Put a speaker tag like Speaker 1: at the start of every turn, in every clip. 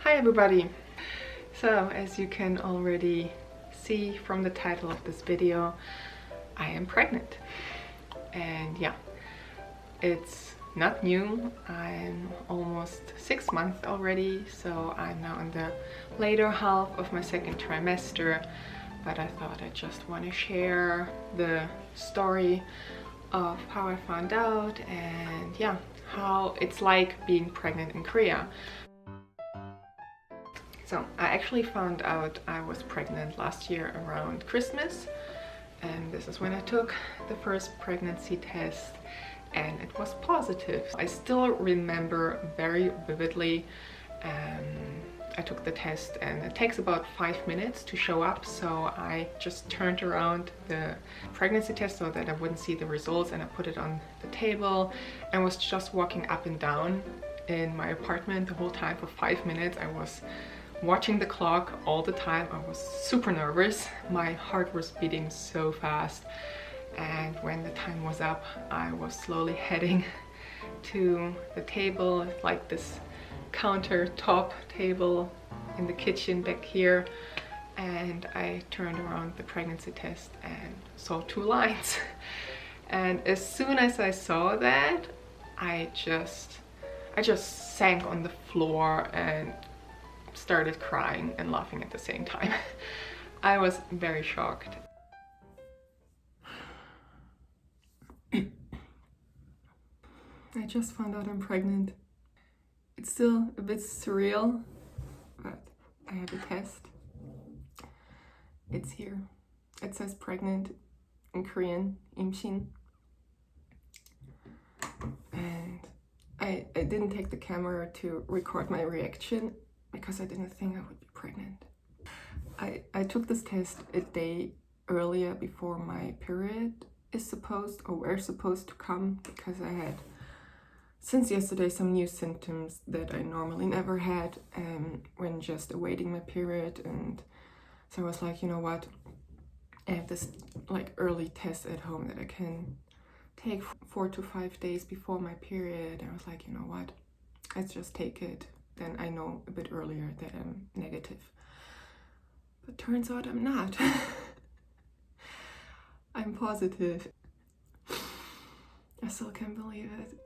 Speaker 1: Hi everybody! So as you can already see from the title of this video, I am pregnant. And yeah, it's not new. I'm almost 6 months already, so I'm now in the later half of my second trimester. But I thought I just want to share the story of how I found out and yeah, how it's like being pregnant in Korea. So I actually found out I was pregnant last year around Christmas, and this is when I took the first pregnancy test and it was positive. I still remember very vividly. I took the test and it takes about 5 minutes to show up, so I just turned around the pregnancy test so that I wouldn't see the results, and I put it on the table and was just walking up and down in my apartment the whole time for 5 minutes. I was watching the clock all the time. I was super nervous. My heart was beating so fast, and when the time was up, I was slowly heading to the table, like this countertop table in the kitchen back here, and I turned around the pregnancy test and saw 2 lines. And as soon as I saw that, I just sank on the floor and started crying and laughing at the same time. I was very shocked. I just found out I'm pregnant. It's still a bit surreal, but I have a test. It's here. It says pregnant in Korean, 임신. And I didn't take the camera to record my reaction because I didn't think I would be pregnant. I took this test a day earlier before my period is supposed, or were supposed to come, because I had since yesterday some new symptoms that I normally never had when just awaiting my period. And so I was like, you know what, I have this like early test at home that I can take 4 to 5 days before my period. I was like, you know what, let's just take it. Then I know a bit earlier that I'm negative. But turns out I'm not. I'm positive. I still can't believe it.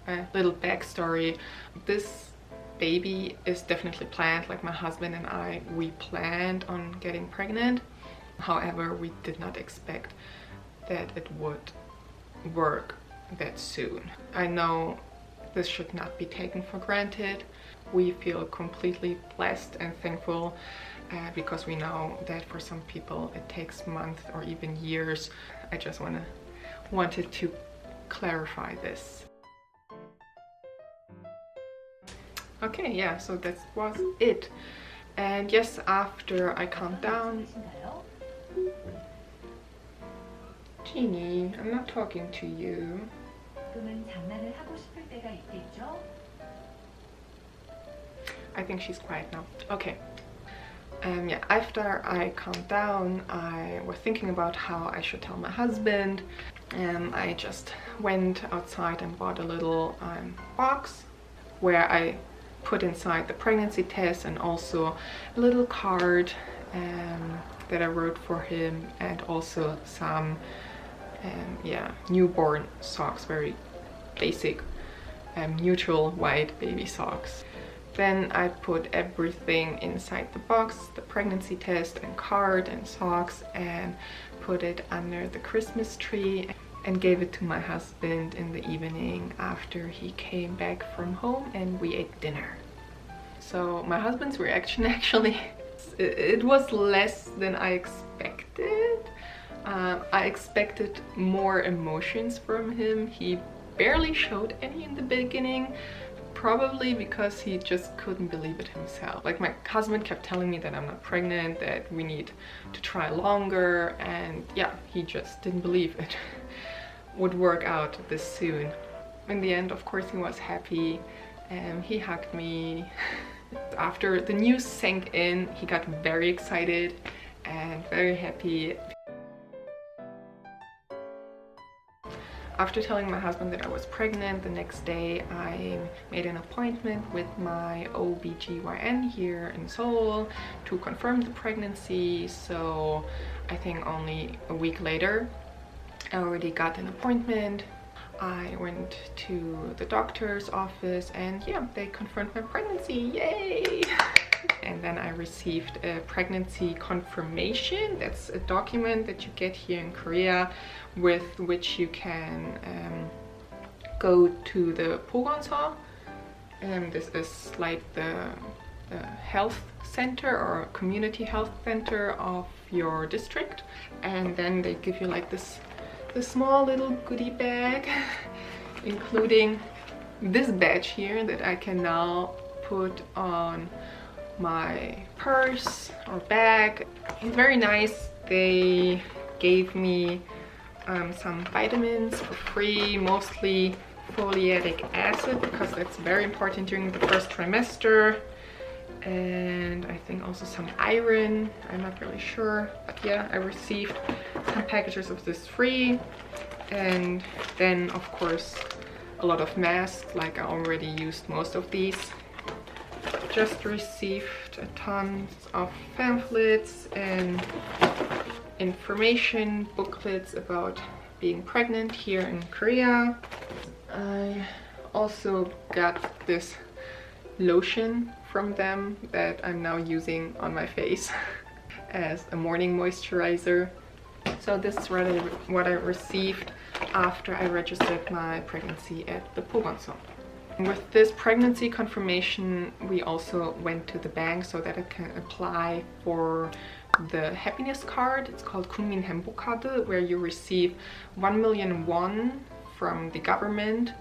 Speaker 1: A little backstory. This baby is definitely planned. Like, my husband and I, we planned on getting pregnant. However, we did not expect that it would work that soon. I know this should not be taken for granted. We feel completely blessed and thankful because we know that for some people it takes months or even years. I just wanted to clarify this. Okay, yeah, so that was it. And yes, after I calmed down... Jeannie, I'm not talking to you. I think she's quiet now. Okay. Yeah, after I calmed down, I was thinking about how I should tell my husband. I just went outside and bought a little box where I put inside the pregnancy test and also a little card that I wrote for him, and also some newborn socks, very basic neutral white baby socks. Then I put everything inside the box, the pregnancy test and card and socks, and put it under the Christmas tree and gave it to my husband in the evening after he came back from home and we ate dinner. So my husband's reaction, actually, it was less than I expected. I expected more emotions from him. He barely showed any in the beginning, probably because he just couldn't believe it himself. Like, my husband kept telling me that I'm not pregnant, that we need to try longer, and yeah, he just didn't believe it would work out this soon. In the end, of course, he was happy and he hugged me. After the news sank in, he got very excited and very happy. After telling my husband that I was pregnant, the next day I made an appointment with my OBGYN here in Seoul to confirm the pregnancy. So I think only a week later I already got an appointment. I went to the doctor's office and yeah, they confirmed my pregnancy. Yay! And then I received a pregnancy confirmation. That's a document that you get here in Korea with which you can go to the 보건소. This is like the health center or community health center of your district. And then they give you like this small little goodie bag, including this badge here that I can now put on my purse or bag. It's very nice. They gave me some vitamins for free, mostly foliatic acid, because that's very important during the first trimester, and I think also some iron. I'm not really sure, but yeah, I received some packages of this free. And then of course a lot of masks, like I already used most of these. Just received a tons of pamphlets and information booklets about being pregnant here in Korea. I also got this lotion from them that I'm now using on my face as a morning moisturizer. So this is what I received after I registered my pregnancy at the 보건소. With this pregnancy confirmation, we also went to the bank so that I can apply for the happiness card. It's called 국민 행복카드, where you receive 1 million won from the government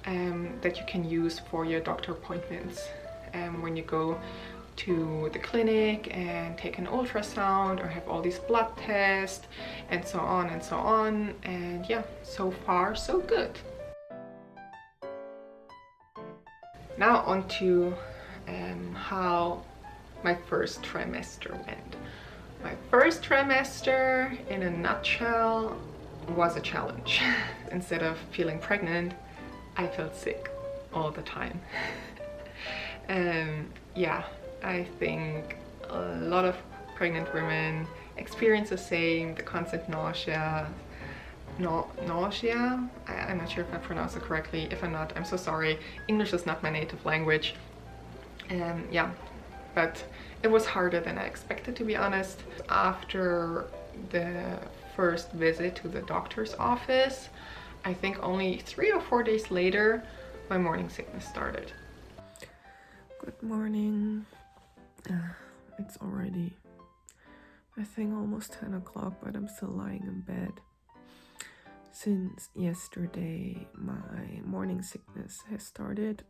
Speaker 1: that you can use for your doctor appointments when you go to the clinic and take an ultrasound or have all these blood tests and so on and so on. And yeah, so far so good. Now on to how my first trimester went. My first trimester, in a nutshell, was a challenge. Instead of feeling pregnant, I felt sick all the time. Yeah, I think a lot of pregnant women experience the same, the constant nausea. Nausea? I'm not sure if I pronounced it correctly. If I'm not, I'm so sorry. English is not my native language. Yeah, but it was harder than I expected, to be honest. After the first visit to the doctor's office, I think only 3 or 4 days later, my morning sickness started. Good morning. It's already, I think, almost 10 o'clock, but I'm still lying in bed. Since yesterday, my morning sickness has started.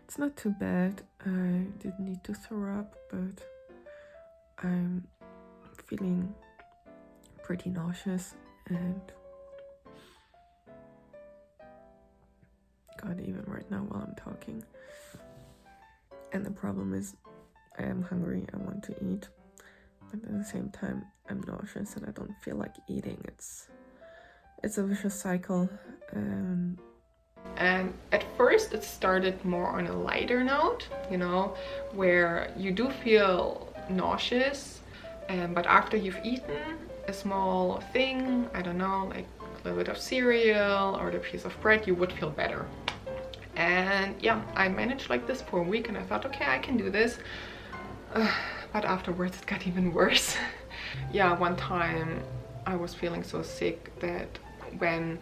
Speaker 1: It's not too bad. I didn't need to throw up, but I'm feeling pretty nauseous and God, even right now while I'm talking. And the problem is I am hungry, I want to eat, but at the same time I'm nauseous and I don't feel like eating. It's a vicious cycle. And at first it started more on a lighter note, you know, where you do feel nauseous, but after you've eaten a small thing, I don't know, like a little bit of cereal or a piece of bread, you would feel better. And yeah, I managed like this for a week and I thought, okay, I can do this. But afterwards it got even worse. Yeah, one time I was feeling so sick that when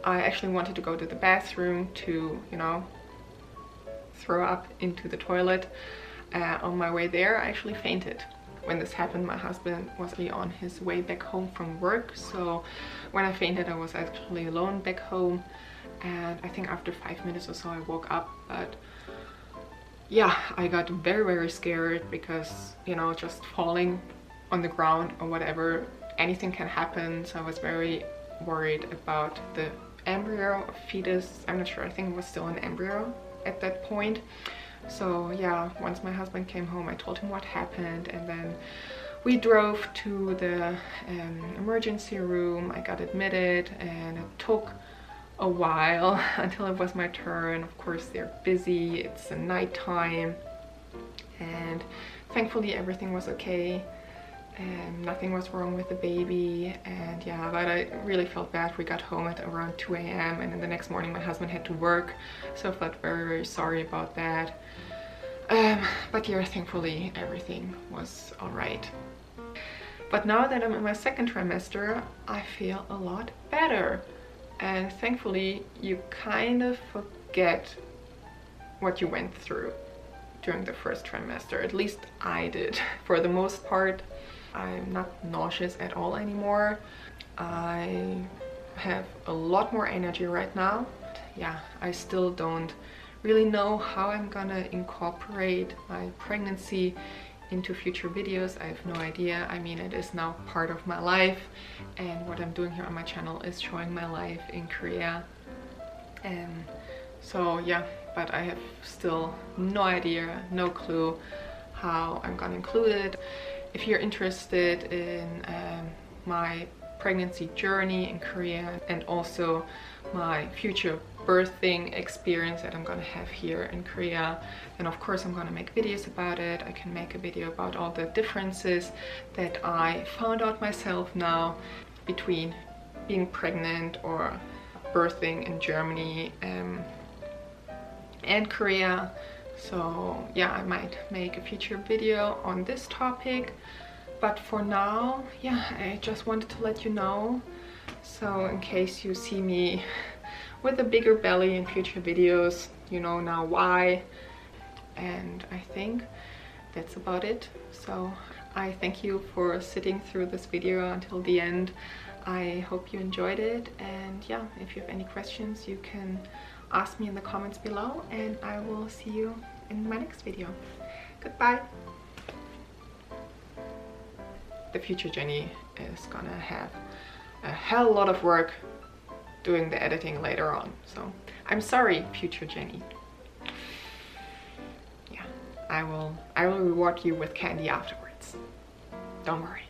Speaker 1: I actually wanted to go to the bathroom to, you know, throw up into the toilet, on my way there I actually fainted. When this happened, my husband was on his way back home from work, so when I fainted I was actually alone back home, and I think after 5 minutes or so I woke up. But yeah, I got very, very scared because, you know, just falling on the ground or whatever, anything can happen. So I was very worried about the embryo or fetus. I'm not sure, I think it was still an embryo at that point. So yeah, once my husband came home, I told him what happened, and then we drove to the emergency room. I got admitted and it took a while until it was my turn. Of course, they're busy, it's a nighttime, and thankfully everything was okay. Nothing was wrong with the baby, and yeah, but I really felt bad. We got home at around 2 a.m. and then the next morning my husband had to work, so I felt very, very sorry about that. But yeah, thankfully everything was all right. But now that I'm in my second trimester, I feel a lot better. And thankfully, you kind of forget what you went through during the first trimester. At least I did. For the most part, I'm not nauseous at all anymore. I have a lot more energy right now. Yeah, I still don't really know how I'm gonna incorporate my pregnancy into future videos. I have no idea. I mean, it is now part of my life, and what I'm doing here on my channel is showing my life in Korea. And so yeah, but I have still no idea, no clue how I'm gonna include it. If you're interested in my pregnancy journey in Korea and also my future birthing experience that I'm gonna have here in Korea, and of course I'm gonna make videos about it. I can make a video about all the differences that I found out myself now between being pregnant or birthing in Germany and Korea. So yeah, I might make a future video on this topic, but for now, yeah, I just wanted to let you know, so in case you see me with a bigger belly in future videos, you know now why. And I think that's about it. So I thank you for sitting through this video until the end. I hope you enjoyed it, and yeah, if you have any questions you can ask me in the comments below, and I will see you in my next video. Goodbye. The future Jenny is gonna have a hell lot of work doing the editing later on, so I'm sorry, future Jenny. Yeah, I will reward you with candy afterwards. Don't worry.